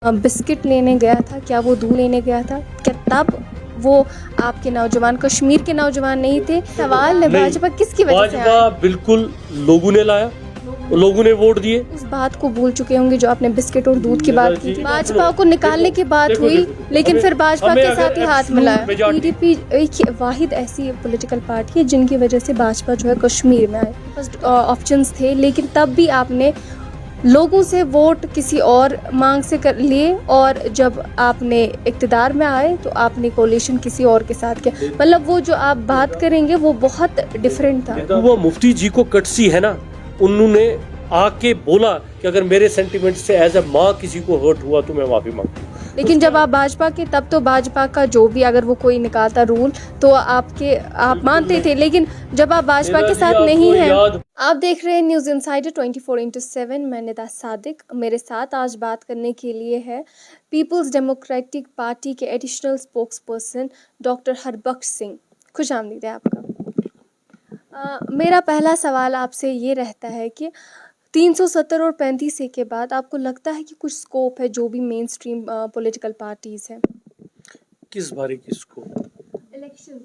Biscuit लेने गया था, क्या वो दूध लेने गया था? क्या तब वो आपके नौजवान कश्मीर के नौजवान नहीं थे? सवाल है भाजपा किसकी वजह से भाजपा आए? बिल्कुल लोगों ने लाया, लोगों ने वोट दिए। उस बात को भूल चुके होंगे जो आपने बिस्किट और दूध की बात की थी। भाजपा को निकालने की बात देखो, हुई, देखो, लेकिन हमें- फिर भाजपा हमें के अगर साथ ही हाथ absolute मिलाया। majority- पीडीपी एक वाहिद ऐसी पॉलिटिकल पार्टी है जिनकी वजह से भाजपा जो है कश्मीर में आए। फर्स्ट ऑप्शंस थे, लेकिन तब भी आपने लोगों से वोट किसी और मांग से कर लिए, और जब आपने इक्तदार में आए तो आपने कोलिशन किसी और के साथ किया। मतलब वो जो आप बात करेंगे वो बहुत डिफरेंट था। वो मुफ्ती जी को कटसी है ना, उन्होंने आके बोला कि अगर मेरे सेंटिमेंट से एज ए माँ किसी को हर्ट हुआ तो मैं माफी मांगता हूँ। लेकिन जब आप भाजपा के, तब तो भाजपा का जो भी अगर वो कोई निकालता रूल तो आप मानते थे, लेकिन जब आप भाजपा के साथ नहीं हैं। आप देख रहे हैं न्यूज़ इनसाइडर 24/7। मैं निदा सादिक, मेरे साथ आज बात करने के लिए है पीपल्स डेमोक्रेटिक पार्टी के additional spokesperson doctor Harbakhsh Singh. खुश आमदीद है आपका। मेरा पहला सवाल आपसे ये रहता है कि 370 और 35 के बाद आपको लगता है कि कुछ स्कोप है जो भी मेन स्ट्रीम पॉलिटिकल पार्टीज हैं किस बारे किसको? इलेक्शन?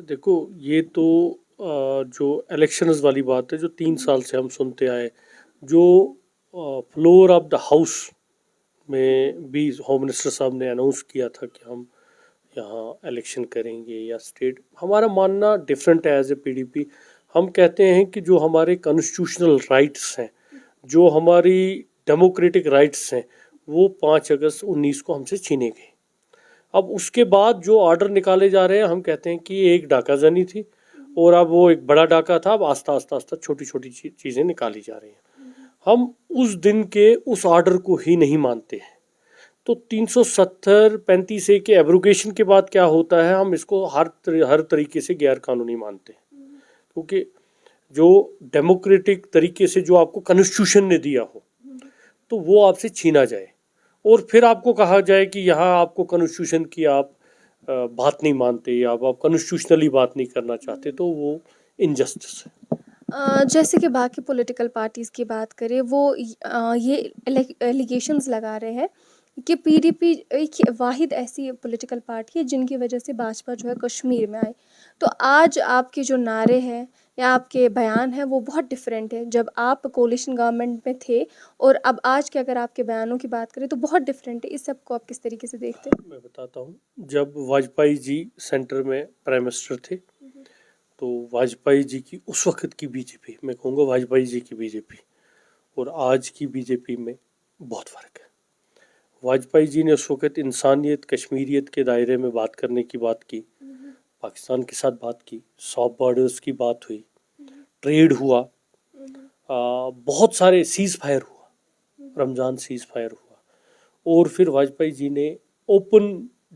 देखो, ये तो जो इलेक्शंस वाली बात है जो 3 साल से हम सुनते आए, जो फ्लोर ऑफ द हाउस में भी होम मिनिस्टर साहब ने अनाउंस किया था कि हम यहाँ इलेक्शन करेंगे या स्टेट, हमारा मानना डिफरेंट है एज ए पीडीपी। हम कहते हैं कि जो हमारे कॉन्स्टिट्यूशनल राइट्स हैं, जो हमारी डेमोक्रेटिक राइट्स हैं, वो 5 अगस्त 19 को हमसे छीने गए। अब उसके बाद जो ऑर्डर निकाले जा रहे हैं, हम कहते हैं कि एक डाकाजानी थी और अब वो एक बड़ा डाका था। अब आस्ता आस्ता आस्ता छोटी छोटी चीज़ें निकाली जा रही हैं। हम उस दिन के उस ऑर्डर को ही नहीं मानते हैं। तो 370-35 के एब्रोगेशन के बाद क्या होता है, हम इसको हर तरीके से गैर कानूनी मानते हैं, क्योंकि जो डेमोक्रेटिक तरीके से जो आपको कॉन्स्टिट्यूशन ने दिया हो तो वो आपसे छीना जाए और फिर आपको कहा जाए कि यहाँ आपको कॉन्स्टिट्यूशन की आप बात नहीं मानते या आप कॉन्स्टिट्यूशनली बात नहीं करना चाहते, तो वो इनजस्टिस है। जैसे कि बाकी पॉलिटिकल पार्टीज़ की बात करें, वो ये एलिगेशंस लगा रहे हैं कि पीडीपी एक वाहिद ऐसी पॉलिटिकल पार्टी है जिनकी वजह से भाजपा जो है कश्मीर में आई। तो आज आपके जो नारे हैं या आपके बयान हैं वो बहुत डिफरेंट है। जब आप कोलिशन गवर्नमेंट में थे और अब आज के अगर आपके बयानों की बात करें तो बहुत डिफरेंट है। इस सब को आप किस तरीके से देखते हैं? मैं बताता हूँ, जब वाजपेयी जी सेंटर में प्राइम मिनिस्टर थे तो वाजपेयी जी की उस वक्त की बीजेपी, मैं कहूँगा वाजपेयी जी की बीजेपी और आज की बीजेपी में बहुत फ़र्क है। वाजपेयी जी ने उस वक्त इंसानियत, कश्मीरियत के दायरे में बात करने की बात की, पाकिस्तान के साथ बात की, सॉफ्ट बॉर्डर्स की बात हुई, ट्रेड हुआ, बहुत सारे सीज़ फायर हुआ, रमज़ान सीज़ फायर हुआ और फिर वाजपेयी जी ने ओपन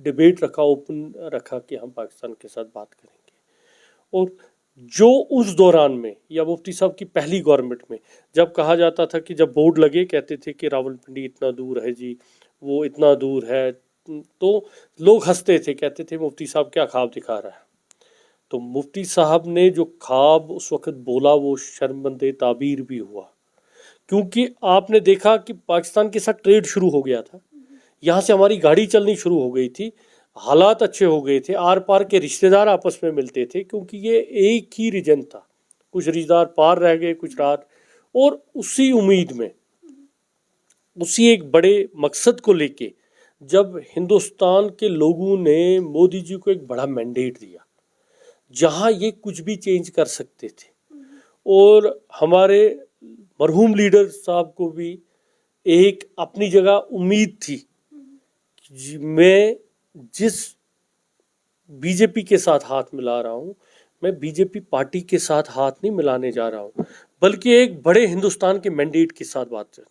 डिबेट रखा, ओपन रखा कि हम पाकिस्तान के साथ बात करेंगे। और जो उस दौरान में या मुफ्ती साहब की पहली गवर्नमेंट में जब कहा जाता था कि जब बोर्ड लगे कहते थे कि रावलपिंडी इतना दूर है जी, वो इतना दूर है, तो लोग हंसते थे, कहते थे मुफ्ती साहब क्या ख्वाब दिखा रहा है। तो मुफ्ती साहब ने जो ख्वाब उस वक्त बोला वो शर्मंदे ताबीर भी हुआ, क्योंकि आपने देखा कि पाकिस्तान के साथ ट्रेड शुरू हो गया था, यहाँ से हमारी गाड़ी चलनी शुरू हो गई थी, हालात अच्छे हो गए थे, आर पार के रिश्तेदार आपस में मिलते थे, क्योंकि ये एक ही रीजन था। कुछ रिश्तेदार पार रह गए, कुछ रात, और उसी उम्मीद में, उसी एक बड़े मकसद को लेके जब हिंदुस्तान के लोगों ने मोदी जी को एक बड़ा मैंडेट दिया जहाँ ये कुछ भी चेंज कर सकते थे, और हमारे मरहूम लीडर साहब को भी एक अपनी जगह उम्मीद थी कि मैं जिस बीजेपी के साथ हाथ मिला रहा हूँ, मैं बीजेपी पार्टी के साथ हाथ नहीं मिलाने जा रहा हूँ, बल्कि एक बड़े हिंदुस्तान के मैंडेट के साथ बात कर।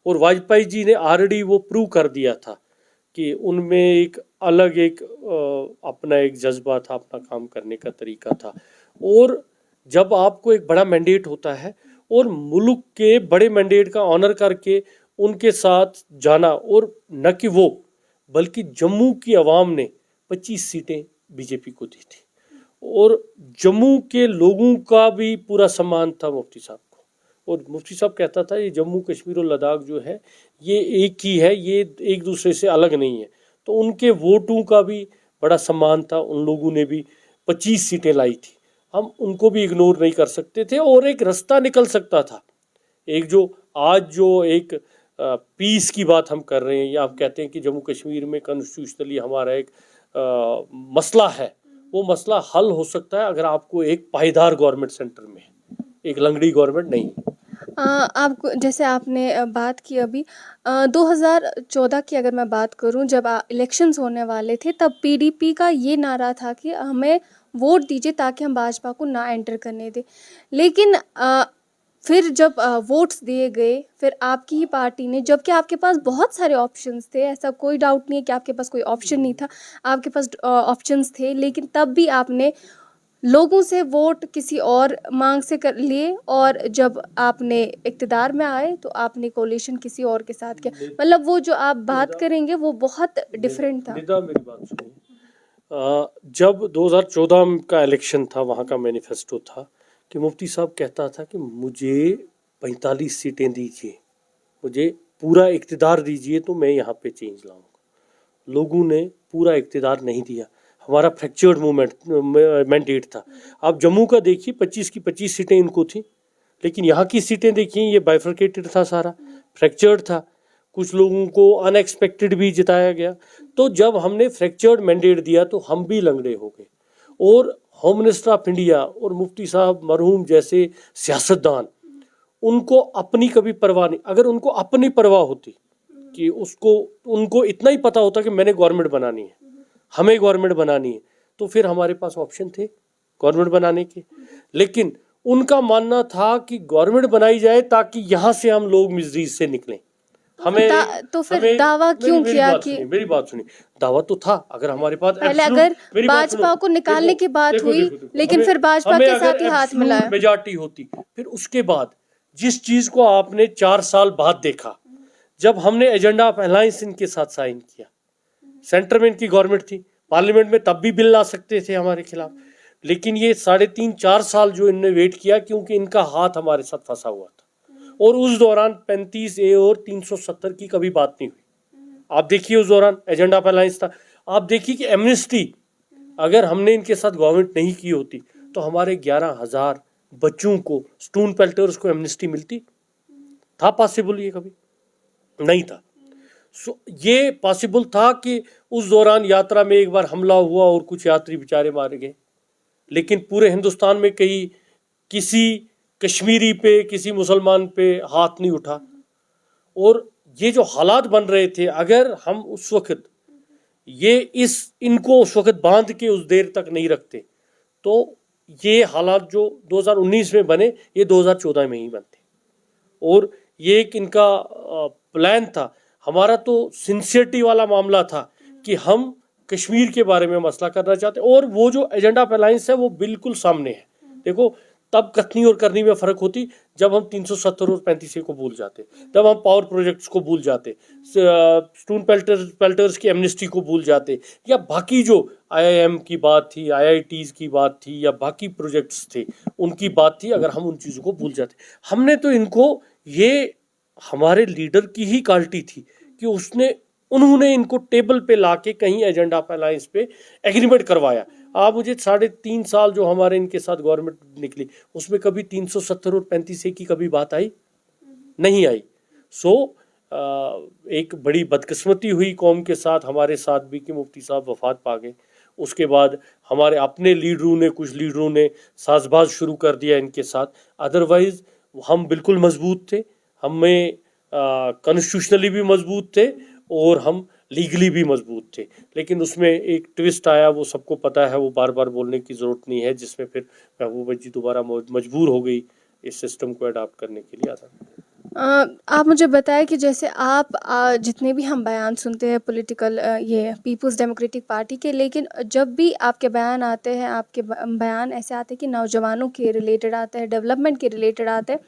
और वाजपेयी जी ने ऑलरेडी वो प्रूव कर दिया था कि उनमें एक अलग एक अपना एक जज्बा था, अपना काम करने का तरीका था। और जब आपको एक बड़ा मैंडेट होता है और मुल्क के बड़े मैंडेट का ऑनर करके उनके साथ जाना, और न कि वो बल्कि जम्मू की आवाम ने 25 सीटें बीजेपी को दी थी और जम्मू के लोगों का भी पूरा सम्मान था मुफ्ती साहब को, और मुफ्ती साहब कहता था ये जम्मू कश्मीर और लद्दाख जो है ये एक ही है, ये एक दूसरे से अलग नहीं है। तो उनके वोटों का भी बड़ा सम्मान था, उन लोगों ने भी 25 सीटें लाई थी, हम उनको भी इग्नोर नहीं कर सकते थे और एक रास्ता निकल सकता था। एक जो आज जो एक पीस की बात हम कर रहे हैं, या आप कहते हैं कि जम्मू कश्मीर में कॉन्स्टिट्यूशनली हमारा एक मसला है, वो मसला हल हो सकता है अगर आपको एक पायदार गवर्नमेंट सेंटर में है, एक लंगड़ी गवर्नमेंट नहीं। आपको जैसे आपने बात की अभी 2014 की अगर मैं बात करूं, जब इलेक्शंस होने वाले थे तब पीडीपी का ये नारा था कि हमें वोट दीजिए ताकि हम भाजपा को ना एंटर करने दें। लेकिन फिर जब वोट्स दिए गए फिर आपकी ही पार्टी ने, जबकि आपके पास बहुत सारे ऑप्शंस थे, ऐसा कोई डाउट नहीं है कि आपके पास कोई ऑप्शन नहीं था, आपके पास ऑप्शंस थे, लेकिन तब भी आपने लोगों से वोट किसी और मांग से कर लिए और जब आपने इक़्तिदार में आए तो आपने कोalition किसी और के साथ किया। मतलब वो जो आप बात करेंगे वो बहुत डिफरेंट था। निदा मेरी बात सुनिए, जब 2014 का इलेक्शन था, वहाँ का मैनिफेस्टो था कि मुफ्ती साहब कहता था कि मुझे 45 सीटें दीजिए, मुझे पूरा इक़्तिदार दीजिए तो मैं यहाँ पे चेंज लाऊंगा। लोगों ने पूरा इक़्तिदार नहीं दिया, हमारा फ्रैक्चर्ड मैंडेट था। आप जम्मू का देखिए, 25 की 25 सीटें इनको थी, लेकिन यहाँ की सीटें देखिए, ये बाइफरकेटेड था, सारा फ्रैक्चर्ड था, कुछ लोगों को अनएक्सपेक्टेड भी जिताया गया। तो जब हमने फ्रैक्चर्ड मैंडेट दिया तो हम भी लंगड़े हो गए, और होम मिनिस्टर ऑफ इंडिया और मुफ्ती साहब मरहूम जैसे सियासतदान, उनको अपनी कभी परवाह नहीं। अगर उनको अपनी परवाह होती कि उनको इतना ही पता होता कि मैंने गवर्नमेंट बनानी है, हमें गवर्नमेंट बनानी है, तो फिर हमारे पास ऑप्शन थे गवर्नमेंट बनाने के। लेकिन उनका मानना था कि गवर्नमेंट बनाई जाए ताकि यहाँ से हम लोग मिजरी से निकलें। तो फिर दावा क्यों किया कि मेरी बात सुनिए, दावा तो था, अगर हमारे पास पहले अगर भाजपा को निकालने की बात हुई, लेकिन फिर भाजपा के साथ ही हाथ मिलाया, मेजॉरिटी होती, फिर उसके बाद जिस चीज को आपने 4 साल बाद देखा, जब हमने एजेंडा ऑफ अलायंस इनके साथ साइन किया, सेंटर में इनकी गवर्नमेंट थी, पार्लियामेंट में तब भी बिल ला सकते थे हमारे खिलाफ, लेकिन ये 3.5-4 साल जो इनने वेट किया, क्योंकि इनका हाथ हमारे साथ फंसा हुआ था। और उस दौरान 35A और 370 की कभी बात नहीं हुई। आप देखिए उस दौरान एजेंडा ऑफ अलायंस था। आप देखिए कि एमनेस्टी अगर हमने इनके साथ गवर्नमेंट नहीं की होती तो हमारे 11,000 बच्चों को, स्टून पेल्टर्स को एमनेस्टी मिलती था? पॉसिबल ये कभी नहीं था। ये पॉसिबल था कि उस दौरान यात्रा में एक बार हमला हुआ और कुछ यात्री बेचारे मारे गए, लेकिन पूरे हिंदुस्तान में कहीं किसी कश्मीरी पे, किसी मुसलमान पे हाथ नहीं उठा। और ये जो हालात बन रहे थे, अगर हम उस वक्त इनको उस वक्त बांध के उस देर तक नहीं रखते, तो ये हालात जो 2019 में बने, ये 2014 में ही बनते। और ये एक इनका प्लान था। हमारा तो सिंसियरिटी वाला मामला था कि हम कश्मीर के बारे में मसला करना चाहते, और वो जो एजेंडा ऑफ अलायंस है वो बिल्कुल सामने है। देखो, तब कथनी और करनी में फर्क होती जब हम 370 और 35A को भूल जाते, जब हम पावर प्रोजेक्ट्स को भूल जाते, स्टून पेल्टर्स की एमनेस्टी को भूल जाते, या बाकी जो IIM की बात थी, IITs की बात थी, या बाकी प्रोजेक्ट्स थे उनकी बात थी, अगर हम उन चीज़ों को भूल जाते। हमने तो इनको, ये हमारे लीडर की ही क्वालिटी थी कि उन्होंने इनको टेबल पे लाके कहीं एजेंडा ऑफ अलायंस पे एग्रीमेंट करवाया। आप मुझे 3.5 साल जो हमारे इनके साथ गवर्नमेंट निकली, उसमें कभी 370 और 35A की कभी बात आई नहीं आई। एक बड़ी बदकिस्मती हुई कौम के साथ, हमारे साथ भी, कि मुफ्ती साहब वफात पा गए। उसके बाद हमारे अपने कुछ लीडरों ने साजबाज शुरू कर दिया इनके साथ। अदरवाइज हम बिल्कुल मजबूत थे, हमें कॉन्स्टिट्यूशनली भी मजबूत थे और हम लीगली भी मजबूत थे। लेकिन उसमें एक ट्विस्ट आया, वो सबको पता है, वो बार बार बोलने की ज़रूरत नहीं है, जिसमें फिर महबूबा जी दोबारा मजबूर हो गई इस सिस्टम को अडॉप्ट करने के लिए। आप मुझे बताएं कि जैसे आप जितने भी हम बयान सुनते हैं पॉलिटिकल ये पीपल्स डेमोक्रेटिक पार्टी के, लेकिन जब भी आपके बयान आते हैं, आपके बयान ऐसे आते हैं कि नौजवानों के रिलेटेड आते हैं, डेवलपमेंट के रिलेटेड आते हैं,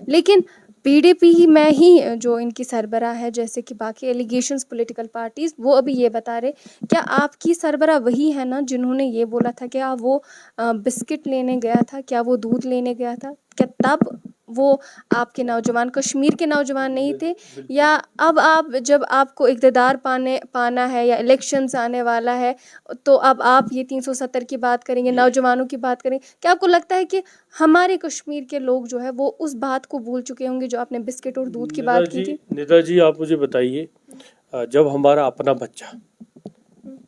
लेकिन पीडीपी में ही जो इनकी सरबराह है, जैसे कि बाकी एलिगेशंस पॉलिटिकल पार्टीज़, वो अभी ये बता रहे, क्या आपकी सरबराह वही है ना जिन्होंने ये बोला था कि वो बिस्किट लेने गया था, क्या वो दूध लेने गया था, क्या तब वो आपके नौजवान कश्मीर के नौजवान नहीं थे, या अब आप जब आपको इक़्तिदार पाना है या इलेक्शंस आने वाला है तो अब आप ये 370 की बात करेंगे, नौजवानों की बात करेंगे, क्या आपको लगता है कि हमारे कश्मीर के लोग जो है वो उस बात को भूल चुके होंगे जो आपने बिस्किट और दूध की बात की थी? निदा जी आप मुझे बताइए, जब हमारा अपना बच्चा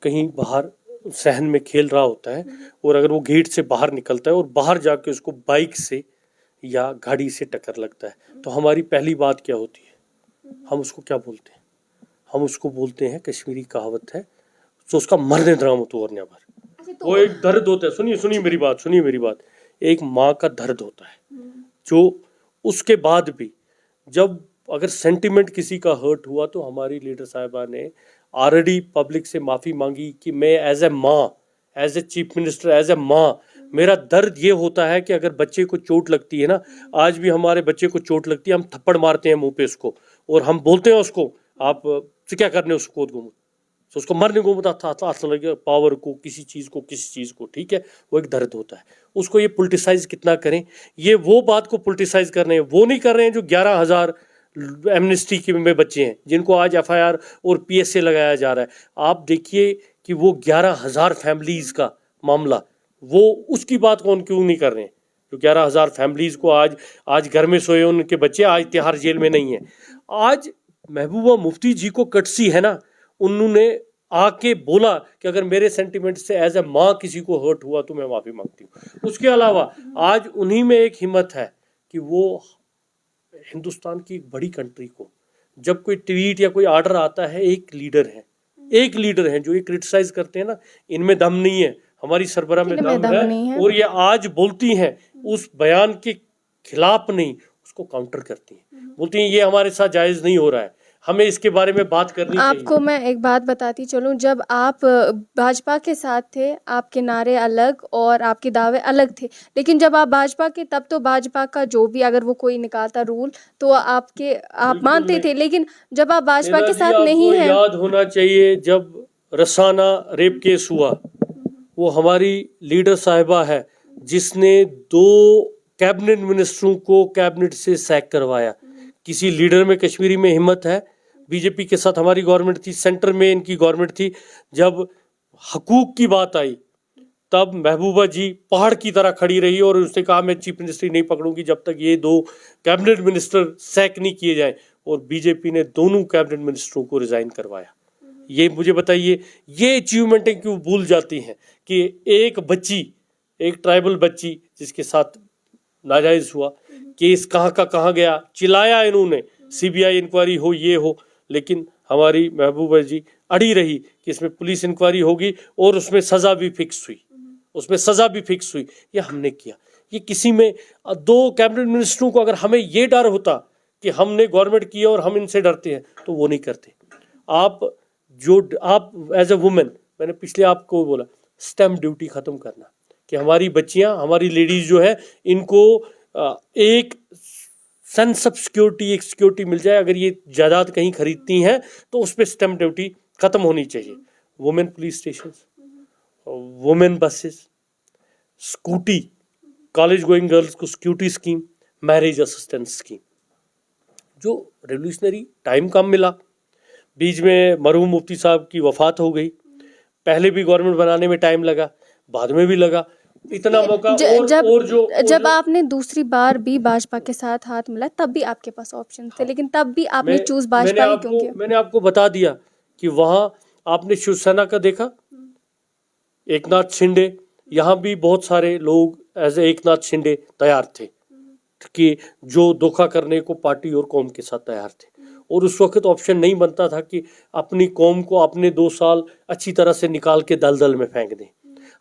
कहीं बाहर सहन में खेल रहा होता है और अगर वो गेट से बाहर निकलता है और बाहर जाके उसको बाइक से या गाड़ी से टक्कर लगता है तो हमारी पहली बात क्या होती है? हम उसको क्या बोलते हैं? हम उसको बोलते हैं, कश्मीरी कहावत है, तो उसका मरने ड्राम तो और भर। वो एक दर्द होता है, सुनिए मेरी बात, एक माँ का दर्द होता है जो उसके बाद भी जब अगर सेंटिमेंट किसी का हर्ट हुआ तो हमारी लीडर साहिबा ने ऑलरेडी पब्लिक से माफ़ी मांगी कि मैं एज ए माँ, as a chief minister, as a माँ, मेरा दर्द ये होता है कि अगर बच्चे को चोट लगती है ना, आज भी हमारे बच्चे को चोट लगती है, हम थप्पड़ मारते हैं मुंह पे उसको और हम बोलते हैं उसको, आप से क्या करने उसको तो उसको मरने को लगे पावर को, किसी चीज़ को, ठीक है, वो एक दर्द होता है। उसको ये पोलिटिसाइज कितना करें, ये वो बात को पोलिटिसाइज कर रहे हैं, वो नहीं कर रहे हैं जो 11,000 एमनेस्टी के में बच्चे हैं जिनको आज एफआईआर और पीएसए लगाया जा रहा है। आप देखिए कि वो 11,000 फैमिलीज का मामला, वो उसकी बात कौन क्यों नहीं कर रहे हैं? जो 11,000 फैमिलीज को आज घर में सोए उनके बच्चे आज तिहाड़ जेल में नहीं है। आज महबूबा मुफ्ती जी को कटसी है ना, उन्होंने आके बोला कि अगर मेरे सेंटिमेंट से एज ए माँ किसी को हर्ट हुआ तो मैं माफी मांगती हूँ। उसके अलावा आज उन्हीं में एक हिम्मत है कि वो हिंदुस्तान की एक बड़ी कंट्री को जब कोई ट्वीट या कोई ऑर्डर आता है, एक लीडर है जो ये क्रिटिसाइज करते हैं ना, इनमें दम नहीं है, हमारी सरबरा में दम है और ये आज बोलती हैं उस बयान के खिलाफ नहीं, उसको काउंटर करती हैं, बोलती हैं ये हमारे साथ जायज नहीं हो रहा है, हमें इसके बारे में बात करनी चाहिए। आपको मैं एक बात बताती चलूं, जब आप भाजपा के साथ थे आपके नारे अलग और आपके दावे अलग थे, लेकिन जब आप भाजपा के तब तो भाजपा का जो भी अगर वो कोई निकालता रूल तो आप मानते थे, लेकिन जब आप भाजपा के साथ नहीं है, याद होना चाहिए जब रसाना रेप केस हुआ, वो हमारी लीडर साहिबा है जिसने 2 कैबिनेट मिनिस्टरों को कैबिनेट से सैक करवाया। किसी लीडर में कश्मीरी में हिम्मत है? बीजेपी के साथ हमारी गवर्नमेंट थी, सेंटर में इनकी गवर्नमेंट थी, जब हकूक की बात आई तब महबूबा जी पहाड़ की तरह खड़ी रही और उसने कहा मैं चीफ मिनिस्ट्री नहीं पकड़ूंगी जब तक ये 2 कैबिनेट मिनिस्टर सैक नहीं किए जाएं, और बीजेपी ने दोनों कैबिनेट मिनिस्टरों को रिजाइन करवाया। ये मुझे बताइए, ये अचीवमेंटें क्यों भूल जाती हैं कि एक बच्ची, एक ट्राइबल बच्ची जिसके साथ नाजायज हुआ, केस कहाँ का कहाँ गया, चिल्लाया इन्होंने सीबीआई इंक्वायरी हो, ये हो, लेकिन हमारी महबूबा जी अड़ी रही कि इसमें पुलिस इंक्वायरी होगी और उसमें सज़ा भी फिक्स हुई, ये हमने किया। ये किसी में 2 कैबिनेट मिनिस्टरों को अगर हमें ये डर होता कि हमने गवर्नमेंट किया और हम इनसे डरते हैं तो वो नहीं करते। आप एज ए वुमेन, मैंने पिछले आपको बोला स्टैम्प ड्यूटी ख़त्म करना, कि हमारी बच्चियां, हमारी लेडीज़ जो है, इनको एक सेंस ऑफ सिक्योरिटी, एक सिक्योरिटी मिल जाए। अगर ये जायदाद कहीं खरीदती हैं तो उस पर स्टैम्प ड्यूटी ख़त्म होनी चाहिए। Women police station, women buses, scooty, college going girls को security scheme, marriage assistance scheme, जो रेवोल्यूशनरी टाइम कम मिला। बीच में मरहूम मुफ्ती साहब की वफात हो गई, पहले भी गवर्नमेंट बनाने में टाइम लगा, बाद में भी लगा, इतना मौका जब आपने दूसरी बार भी भाजपा के साथ हाथ मिला तब भी आपके पास ऑप्शन थे, लेकिन तब भी आपने चूज भाजपा ही क्यों किया? मैंने आपको बता दिया कि वहाँ आपने शिवसेना का देखा, एकनाथ शिंदे, यहाँ भी बहुत सारे लोग एज एकनाथ शिंदे तैयार थे कि जो धोखा करने को पार्टी और कौम के साथ तैयार थे, और उस वक्त ऑप्शन नहीं बनता था कि अपनी कौम को अपने 2 साल अच्छी तरह से निकाल के दलदल में फेंक दें।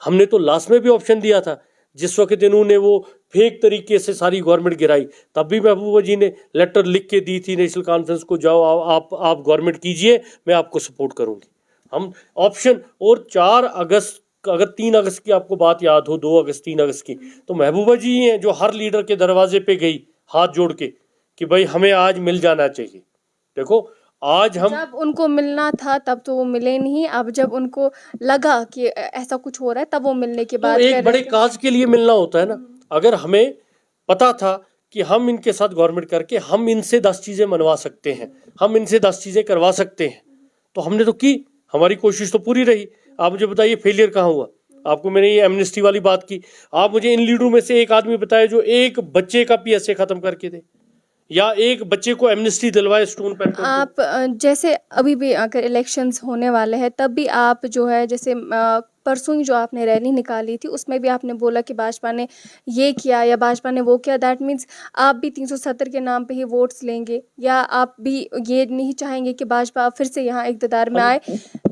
हमने तो लास्ट में भी ऑप्शन दिया था, जिस वक्त इन्होंने वो फेक तरीके से सारी गवर्नमेंट गिराई, तब भी महबूबा जी ने लेटर लिख के दी थी नेशनल कॉन्फ्रेंस को, जाओ आप गवर्नमेंट कीजिए, मैं आपको सपोर्ट करूंगी। हम ऑप्शन, और 4 अगस्त, अगर 3 अगस्त की आपको बात याद हो, 2 अगस्त 3 अगस्त की, तो महबूबा जी हैं जो हर लीडर के दरवाजे पे गई हाथ जोड़ के कि भाई हमें आज मिल जाना चाहिए। देखो आज हम, जब उनको मिलना था तब तो वो मिले नहीं, अब जब उनको लगा कि ऐसा कुछ हो रहा है तब वो मिलने के बाद तो एक बड़े काज के लिए मिलना होता है ना। अगर हमें पता था कि हम इनके साथ गवर्नमेंट करके हम इनसे 10 चीज़ें मनवा सकते हैं, हम इनसे 10 चीज़ें करवा सकते हैं, तो हमने तो की, हमारी कोशिश तो पूरी रही। आप मुझे बताइए फेलियर कहाँ हुआ? आपको मैंने ये एमनेस्टी वाली बात की, आप मुझे इन लीडरों में से एक आदमी बताए जो एक बच्चे का पीएसए खत्म करके दे, या एक बच्चे को एमनेस्टी दिलवाए स्टोन पेंटर को। आप जैसे अभी भी अगर इलेक्शंस होने वाले हैं तब भी आप जो है जैसे परसों ही जो आपने रैली निकाली थी उसमें भी आपने बोला कि भाजपा ने ये किया या भाजपा ने वो किया, दैट मीन्स आप भी 370 के नाम पे ही वोट्स लेंगे, या आप भी ये नहीं चाहेंगे कि भाजपा फिर से यहाँ इक़्तिदार में आए?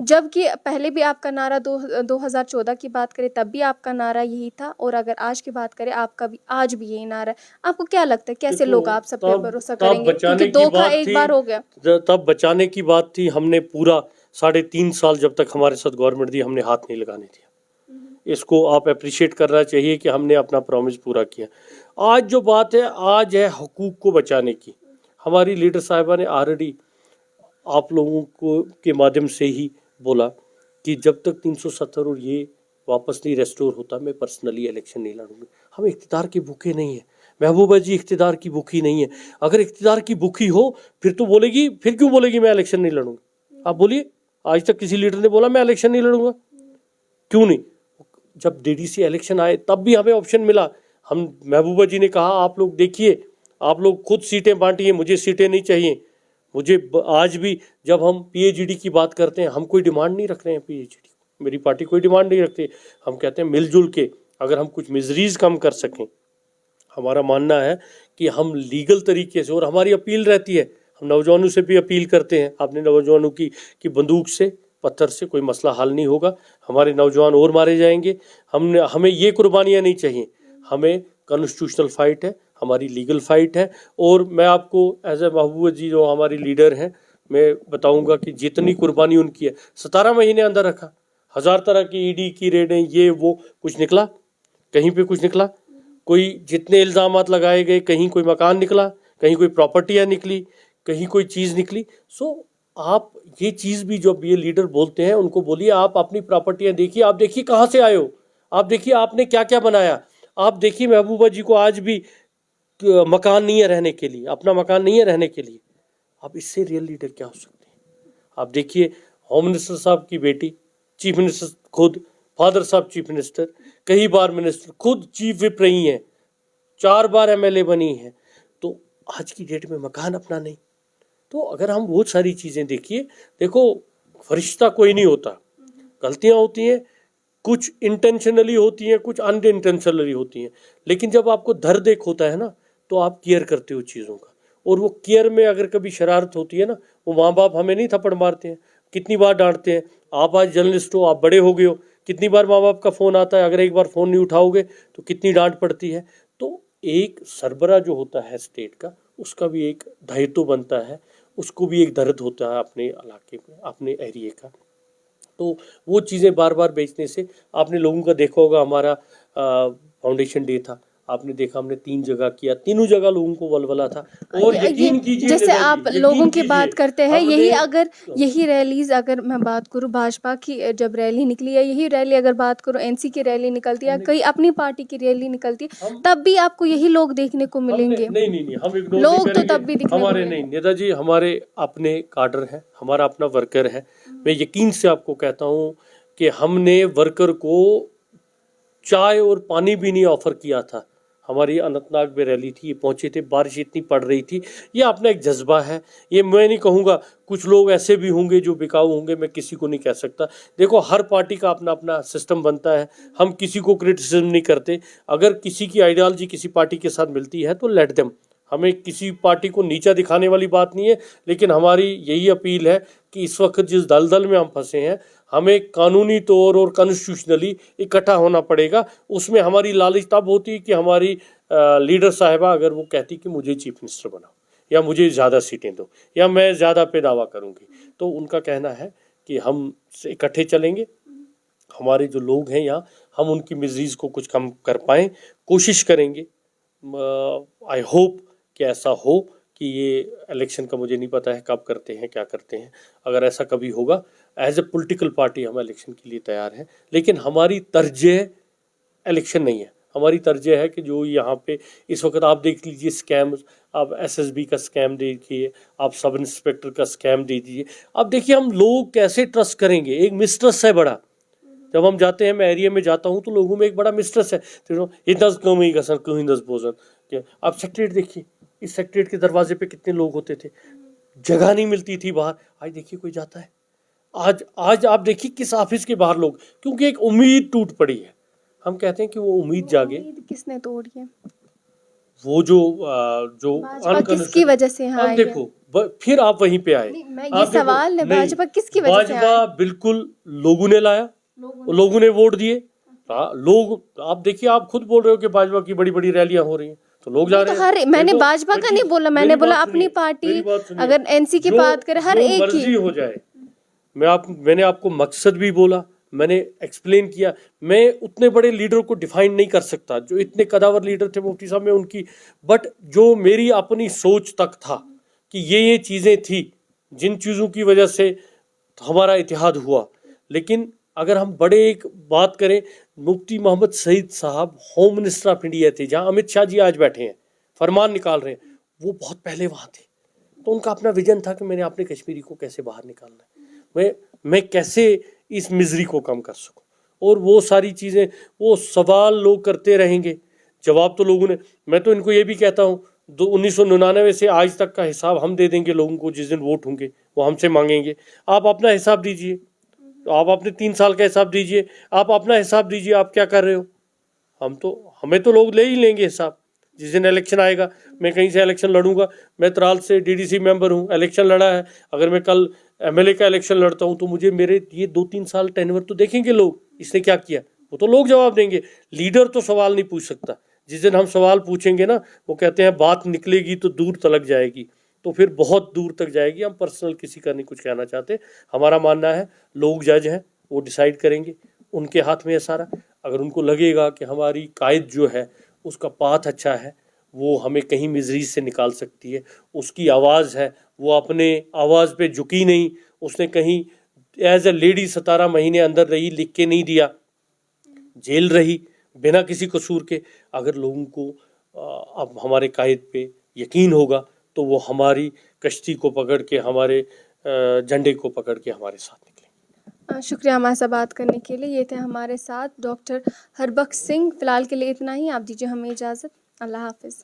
जबकि पहले भी आपका नारा 2014 की बात करें तब भी आपका नारा यही था, और अगर आज की बात करें आपका भी आज भी यही नारा है। आपको क्या लगता है कैसे लोग आप सब पे भरोसा करेंगे, क्योंकि धोखा एक बार हो गया? तब बचाने की बात थी, हमने पूरा 3.5 साल जब तक हमारे साथ गवर्नमेंट दी हमने हाथ नहीं लगाने दिया। इसको आप अप्रिशिएट करना चाहिए कि हमने अपना प्रॉमिस पूरा किया। आज जो बात है, आज है हुकूक को बचाने की। हमारी लीडर साहिबा ने ऑलरेडी आप लोगों को के माध्यम से ही बोला कि जब तक 370 और ये वापस नहीं रेस्टोर होता मैं पर्सनली इलेक्शन नहीं लड़ूंगी। हम इख्तिदार के भूखे नहीं हैं, महबूबा जी इख्तिदार की भूखी नहीं है। अगर इख्तिदार की भूखी हो फिर तो बोलेगी, फिर क्यों बोलेगी मैं इलेक्शन नहीं लड़ूंगी? आप बोलिए, आज तक किसी लीडर ने बोला मैं इलेक्शन नहीं लड़ूंगा? क्यों नहीं? जब डीडीसी इलेक्शन आए तब भी हमें ऑप्शन मिला। हम महबूबा जी ने कहा आप लोग देखिए, आप लोग खुद सीटें बांटिए, मुझे सीटें नहीं चाहिए। मुझे आज भी जब हम पीएचडी की बात करते हैं, हम कोई डिमांड नहीं रख रहे हैं पीएचडी, मेरी पार्टी कोई डिमांड नहीं रखती। हम कहते हैं मिलजुल के अगर हम कुछ मिजरीज कम कर सकें। हमारा मानना है कि हम लीगल तरीके से, और हमारी अपील रहती है, हम नौजवानों से भी अपील करते हैं, आपने नौजवानों की कि बंदूक से पत्थर से कोई मसला हल नहीं होगा, हमारे नौजवान और मारे जाएंगे। हमें ये कुर्बानियाँ नहीं चाहिए, हमें कॉन्स्टिट्यूशनल फाइट है, हमारी लीगल फाइट है। और मैं आपको एज ए महबूबा जी जो हमारी लीडर हैं, मैं बताऊंगा कि जितनी कुर्बानी उनकी है, 17 महीने अंदर रखा, 1000 तरह की ईडी की रेडें, ये वो, कुछ निकला? कहीं पे कुछ निकला? कोई जितने इल्ज़ामात लगाए गए, कहीं कोई मकान निकला, कहीं कोई प्रॉपर्टियाँ निकली, कहीं कोई चीज़ निकली? सो आप ये चीज़ भी जो ये लीडर बोलते हैं उनको बोलिए आप अपनी प्रॉपर्टियाँ देखिए, आप देखिए कहाँ से आए हो, आप देखिए आपने क्या क्या बनाया, आप देखिए महबूबा जी को आज भी मकान नहीं है रहने के लिए, अपना मकान नहीं है रहने के लिए। अब इससे रियल लीडर क्या हो सकते हैं? आप देखिए होम मिनिस्टर साहब की बेटी, चीफ मिनिस्टर खुद, फादर साहब चीफ मिनिस्टर, कई बार मिनिस्टर, खुद चीफ विप रही हैं, 4 बार एमएलए बनी हैं, तो आज की डेट में मकान अपना नहीं। तो अगर हम बहुत सारी चीज़ें देखिए, देखो फरिश्ता कोई नहीं होता, गलतियाँ होती हैं, कुछ इंटेंशनली होती हैं, कुछ अनइंटेंशनली होती हैं, लेकिन जब आपको दर्द एक होता है ना तो आप केयर करते हो चीज़ों का। और वो केयर में अगर कभी शरारत होती है ना, वो माँ बाप हमें नहीं थप्पड़ मारते हैं, कितनी बार डांटते हैं। आप आज जर्नलिस्ट हो, आप बड़े हो गए हो, कितनी बार माँ बाप का फ़ोन आता है, अगर एक बार फ़ोन नहीं उठाओगे तो कितनी डांट पड़ती है। तो एक सरबरा जो होता है स्टेट का, उसका भी एक दायित्व बनता है, उसको भी एक दर्द होता है अपने इलाके में, अपने एरिए का। तो वो चीज़ें बार बार बेचने से, आपने लोगों का देखा होगा, हमारा फाउंडेशन डे था, आपने देखा हमने 3 जगह किया, तीनों जगह लोगों को वलवला था। और यकीन कीजिए, जैसे आप लोगों की बात करते हैं, हमने- यही अगर यही रैलीज अगर मैं बात करूं भाजपा की, जब रैली निकली है, यही रैली अगर बात करूं एनसी की रैली निकलती है, कई अपनी पार्टी की रैली निकलती है, तब भी आपको यही लोग देखने को मिलेंगे। नहीं, हम इग्नोर लोग नहीं तो करेंगे। तब भी दिखने को हमारे मिलेंगे। नहीं नेताजी, हमारे अपने काडर है, हमारा अपना वर्कर है। मैं यकीन से आपको कहता हूँ कि हमने वर्कर को चाय और पानी भी नहीं ऑफर किया था। हमारी अनंतनाग में रैली थी, ये पहुंचे थे, बारिश इतनी पड़ रही थी। ये अपना एक जज्बा है, ये मैं नहीं कहूँगा, कुछ लोग ऐसे भी होंगे जो बिकाऊ होंगे, मैं किसी को नहीं कह सकता। देखो हर पार्टी का अपना अपना सिस्टम बनता है, हम किसी को क्रिटिसिज्म नहीं करते। अगर किसी की आइडियोलॉजी किसी पार्टी के साथ मिलती है तो लेट देम, हमें किसी पार्टी को नीचा दिखाने वाली बात नहीं है। लेकिन हमारी यही अपील है कि इस वक्त जिस दलदल में हम फंसे हैं, हमें कानूनी तौर और कॉन्स्टिट्यूशनली इकट्ठा होना पड़ेगा। उसमें हमारी लालच तब होती है कि हमारी लीडर साहिबा अगर वो कहती कि मुझे चीफ मिनिस्टर बनाओ, या मुझे ज़्यादा सीटें दो, या मैं ज़्यादा पे दावा करूँगी, तो उनका कहना है कि हम इकट्ठे चलेंगे, हमारे जो लोग हैं यहाँ, हम उनकी मिजरीज़ को कुछ कम कर पाएँ, कोशिश करेंगे। आई होप कि ऐसा हो कि ये इलेक्शन का मुझे नहीं पता है कब करते हैं, क्या करते हैं। अगर ऐसा कभी होगा, एज ए पॉलिटिकल पार्टी हम इलेक्शन के लिए तैयार हैं, लेकिन हमारी तरजीह इलेक्शन नहीं है। हमारी तरजीह है कि जो यहाँ पे इस वक्त आप देख लीजिए स्कैम, आप एसएसबी का स्कैम देखिए, आप सब इंस्पेक्टर का स्कैम दे दीजिए, अब देखिए हम लोग कैसे ट्रस्ट करेंगे, एक मिसट्रस्ट है बड़ा। जब हम जाते हैं, मैं एरिया में जाता हूँ तो लोगों में एक बड़ा मिसट्रस्ट है, तो ये 10 कम ही कसर कहीं 10 भोजन। आप सेक्रेटरीट देखिए, इस सेक्रेटरीट के दरवाजे पे कितने लोग होते थे, जगह नहीं मिलती थी बाहर, आज देखिए कोई जाता है। आज आज आप देखिए किस ऑफिस के बाहर लोग, क्योंकि एक उम्मीद टूट पड़ी है। हम कहते हैं कि वो उम्मीद जागे, उम्मीद किसने तोड़ी है? वो जो भाजपा किसकी वजह से यहाँ अब आई है? देखो फिर आप वहीं पे आए। नहीं, मैं आप ये देखो, सवाल है, नहीं, भाजपा किसकी वजह से भाजपा आई? बिल्कुल लोगों ने लाया, लोगों ने वोट दिए। लोग, आप देखिए, आप खुद बोल रहे हो कि भाजपा की बड़ी बड़ी रैलियां हो रही हैं, तो लोग जा रहे तो हैं। हर मैंने देखो, भाजपा का नहीं बोला, मैंने मेरी बोला बात अपनी सुनिए, पार्टी, मेरी बात सुनिए। अगर एनसी की बात करें हर जो एक मर्जी की। हो जाए, मैंने आपको मकसद भी बोला, मैंने एक्सप्लेन किया। मैं उतने बड़े लीडर को डिफाइन नहीं कर सकता, जो इतने कदावर लीडर थे मुफ्ती साहब में उनकी, बट जो मेरी अपनी सोच तक था कि ये चीज़ें थी जिन चीज़ों की वजह से हमारा इतिहाद हुआ। लेकिन अगर हम बड़े एक बात करें, मुफ्ती मोहम्मद सईद साहब होम मिनिस्टर ऑफ इंडिया थे, जहाँ अमित शाह जी आज बैठे हैं, फरमान निकाल रहे हैं, वो बहुत पहले वहाँ थे। तो उनका अपना विजन था कि मैंने अपने कश्मीरी को कैसे बाहर निकालना है, मैं कैसे इस मिजरी को कम कर सकूं, और वो सारी चीज़ें, वो सवाल लोग करते रहेंगे, जवाब तो लोगों ने। मैं तो इनको ये भी कहता हूँ, 1999 से आज तक का हिसाब हम दे देंगे लोगों को, जिस दिन वोट होंगे वो हमसे मांगेंगे। आप अपना हिसाब दीजिए, आप अपने 3 साल का हिसाब दीजिए, आप अपना हिसाब दीजिए, आप क्या कर रहे हो। हमें तो लोग ले ही लेंगे हिसाब जिस दिन इलेक्शन आएगा। मैं कहीं से इलेक्शन लड़ूंगा, मैं त्राल से डीडीसी मेंबर हूँ, इलेक्शन लड़ा है, अगर मैं कल एमएलए का इलेक्शन लड़ता हूँ तो मुझे मेरे ये 2-3 साल टेन्योर तो देखेंगे लोग, इसने क्या किया, वो तो लोग जवाब देंगे। लीडर तो सवाल नहीं पूछ सकता। जिस दिन हम सवाल पूछेंगे ना, वो कहते हैं बात निकलेगी तो दूर तलक जाएगी, तो फिर बहुत दूर तक जाएगी। हम पर्सनल किसी का नहीं कुछ कहना चाहते, हमारा मानना है लोग जज हैं, वो डिसाइड करेंगे, उनके हाथ में है सारा। अगर उनको लगेगा कि हमारी कायद जो है उसका पाथ अच्छा है, वो हमें कहीं मिजरी से निकाल सकती है, उसकी आवाज़ है, वो अपने आवाज़ पे झुकी नहीं, उसने कहीं एज ए लेडी 17 महीने अंदर रही, लिख के नहीं दिया, जेल रही बिना किसी कसूर के। अगर लोगों को अब हमारे कायद पे यकीन होगा तो वो हमारी कश्ती को पकड़ के, हमारे झंडे को पकड़ के हमारे साथ निकलेंगे। शुक्रिया हमारे साथ बात करने के लिए। ये थे हमारे साथ डॉक्टर हरबख्श सिंह। फिलहाल के लिए इतना ही, आप दीजिए हमें इजाज़त। अल्लाह हाफिज़।